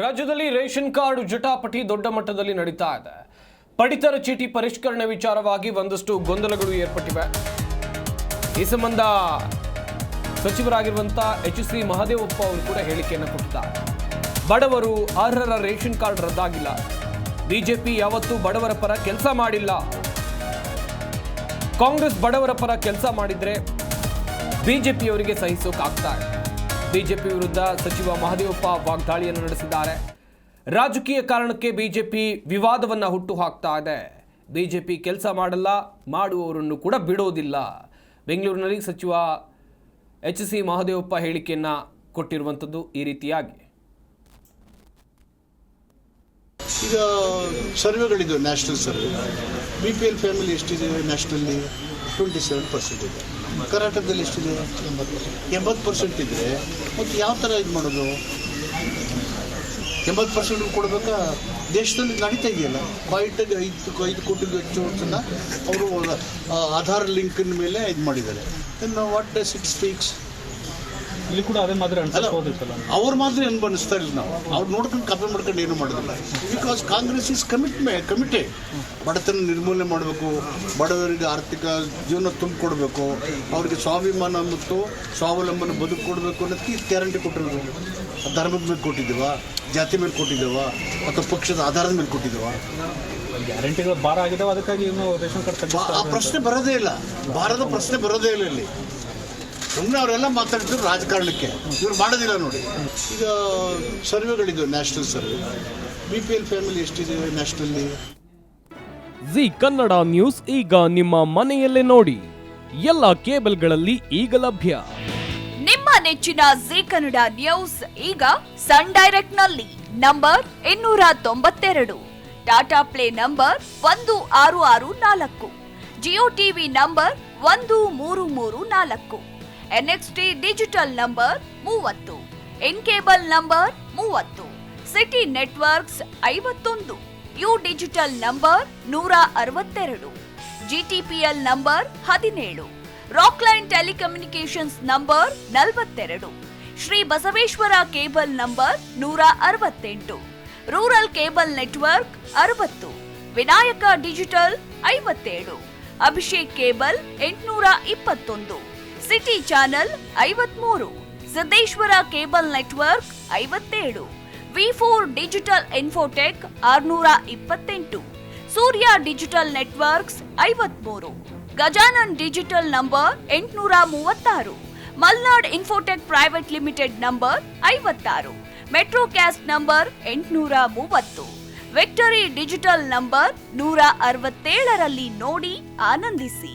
ರಾಜ್ಯದಲ್ಲಿ ration card ಜಟಾಪಟಿ ದೊಡ್ಡ ಮಟ್ಟದಲ್ಲಿ ನಡೀತಾ ಇದೆ. ಪಡಿತರ ಚೀಟಿ ಪರಿಷ್ಕರಣೆ ವಿಚಾರವಾಗಿ ಒಂದಷ್ಟು ಗೊಂದಲಗಳು ಏರ್ಪಟ್ಟಿವೆ. ಈ ಸಂಬಂಧ ಸಚಿವರಾಗಿರುವಂತಹ ಎಚ್.ಸಿ. ಮಹದೇವಪ್ಪ ಅವರು ಕೂಡ ಹೇಳಿಕೆಯನ್ನು ಕೊಟ್ಟಿದ್ದಾರೆ. ಬಡವರು ಅರ್ಹರ ರೇಷನ್ ಕಾರ್ಡ್ ರದ್ದಾಗಿಲ್ಲ. ಬಿಜೆಪಿ ಯಾವತ್ತೂ ಬಡವರ ಪರ ಕೆಲಸ ಮಾಡಿಲ್ಲ. ಕಾಂಗ್ರೆಸ್ ಬಡವರ ಪರ ಕೆಲಸ ಮಾಡಿದ್ರೆ ಬಿಜೆಪಿಯವರಿಗೆ ಸಹಿಸೋಕಾಗ್ತಾ ಇದೆ. ಬಿಜೆಪಿ ವಿರುದ್ಧ ಸಚಿವ ಮಹದೇವಪ್ಪ ವಾಗ್ದಾಳಿಯನ್ನು ನಡೆಸಿದ್ದಾರೆ. ರಾಜಕೀಯ ಕಾರಣಕ್ಕೆ ಬಿಜೆಪಿ ವಿವಾದವನ್ನ ಹುಟ್ಟು ಹಾಕ್ತಾ ಇದೆ. ಬಿಜೆಪಿ ಕೆಲಸ ಮಾಡಲ್ಲ, ಮಾಡುವವರನ್ನು ಕೂಡ ಬಿಡೋದಿಲ್ಲ. ಬೆಂಗಳೂರಿನಲ್ಲಿ ಸಚಿವ ಎಚ್.ಸಿ. ಮಹದೇವಪ್ಪ ಹೇಳಿಕೆಯನ್ನ ಕೊಟ್ಟಿರುವಂಥದ್ದು ಈ ರೀತಿಯಾಗಿ. ಈಗ ಸರ್ವೆಗಳಿದ್ದು ನ್ಯಾಷನಲ್ ಸರ್ವೆ, BPL ಫ್ಯಾಮಿಲಿ ಎಷ್ಟಿದೆ ನ್ಯಾಷನಲ್ಲಿ 27% ಇದೆ. ಕರ್ನಾಟಕದಲ್ಲಿ ಎಷ್ಟಿದೆ 80% ಇದ್ದರೆ ಮತ್ತು ಯಾವ ಥರ ಇದು ಮಾಡೋದು? 80% ಕೊಡಬೇಕಾ? ದೇಶದಲ್ಲಿ ನಡೀತಾ ಇದೆಯಲ್ಲ, ಕ್ವಾಯಿಟಾಗಿ 5 ಕೋಟಿಗೂ ಹೆಚ್ಚು ವರ್ಷನ ಅವರು ಆಧಾರ್ ಲಿಂಕಿನ ಮೇಲೆ ಇದು ಮಾಡಿದ್ದಾರೆ. What does it speaks? ಇಲ್ಲಿ ಕೂಡ ಅದೇ ಮಾದರಿ ಅನ್ಸೋದಿಲ್ಲ. ಅವ್ರ ಮಾದರಿ ಅನ್ಬನಿಸ್ತಾ ಇಲ್ಲ ನಾವು. ಅವ್ರು ನೋಡ್ಕೊಂಡು ಕಾಪಿ ಮಾಡ್ಕೊಂಡು ಏನು ಮಾಡೋದಿಲ್ಲ. Because Congress is committed. ಬಡತನ ನಿರ್ಮೂಲನೆ ಮಾಡಬೇಕು, ಬಡವರಿಗೆ ಆರ್ಥಿಕ ಜೀವನ ತುಂಬಿಕೊಡ್ಬೇಕು, ಅವ್ರಿಗೆ ಸ್ವಾಭಿಮಾನ ಮತ್ತು ಸ್ವಾವಲಂಬನೆ ಬದುಕು ಕೊಡಬೇಕು ಅನ್ನೋದಕ್ಕೆ ಗ್ಯಾರಂಟಿ ಕೊಟ್ಟಿರೋದು. ಧರ್ಮದ ಮೇಲೆ ಕೊಟ್ಟಿದ್ದೀವ, ಜಾತಿ ಮೇಲೆ ಕೊಟ್ಟಿದ್ದೇವ, ಅಥವಾ ಪಕ್ಷದ ಆಧಾರದ ಮೇಲೆ ಕೊಟ್ಟಿದ್ದೇವ? ಗ್ಯಾರಂಟಿಗಳು ಭಾರ ಆಗಿದ್ದಾವೆ, ಅದಕ್ಕಾಗಿ ಇನ್ನು ರೇಷನ್ ಕಾರ್ಡ್ ಆ ಪ್ರಶ್ನೆ ಬರೋದೇ ಇಲ್ಲ. ಭಾರದ ಪ್ರಶ್ನೆ ಬರೋದೇ ಇಲ್ಲ ಇಲ್ಲಿ. ಸುಮ್ಮನೆ ಅವರೆಲ್ಲ ಮಾತಾಡ್ತಿದ್ರು ರಾಜಕಾರಣಕ್ಕೆ, ಇವ್ರು ಮಾಡೋದಿಲ್ಲ ನೋಡಿ. ಈಗ ಸರ್ವೆಗಳಿದ್ದು ನ್ಯಾಷನಲ್ ಸರ್ವೆ, BPL ಫ್ಯಾಮಿಲಿ ಎಷ್ಟಿದೆ ನ್ಯಾಷನಲ್ಲಿ. ಜಿ ಕನ್ನಡ ನ್ಯೂಸ್ ಈಗ ನಿಮ್ಮ ಮನೆಯಲ್ಲೇ ನೋಡಿ. ಎಲ್ಲ ಕೇಬಲ್ಗಳಲ್ಲಿ ಈಗ ಲಭ್ಯ. ನಿಮ್ಮ ನೆಚ್ಚಿನ ಜಿ ಕನ್ನಡ ನ್ಯೂಸ್ ಈಗ ಸನ್ ಡೈರೆಕ್ಟ್ ನಲ್ಲಿ number 292, Tata play number 1664, Jio TV number 1334, NXT digital number 30, in cable number 30, city networks 51, U digital number 162, GTPL number 17, Rockline telecommunications number 42, Shri Basaveshwara cable number 168, rural cable network 60, Vinayaka digital 57, Abhishek cable 821, city channel 53, Siddeshwara cable network 57, V4 digital Infotech 628, Surya digital networks 53, Gajanan digital number 836, Malnad Infotech Private Limited number 56, Metrocast number 830, Victory Digital number 167ರಲ್ಲಿ ನೋಡಿ ಆನಂದಿಸಿ.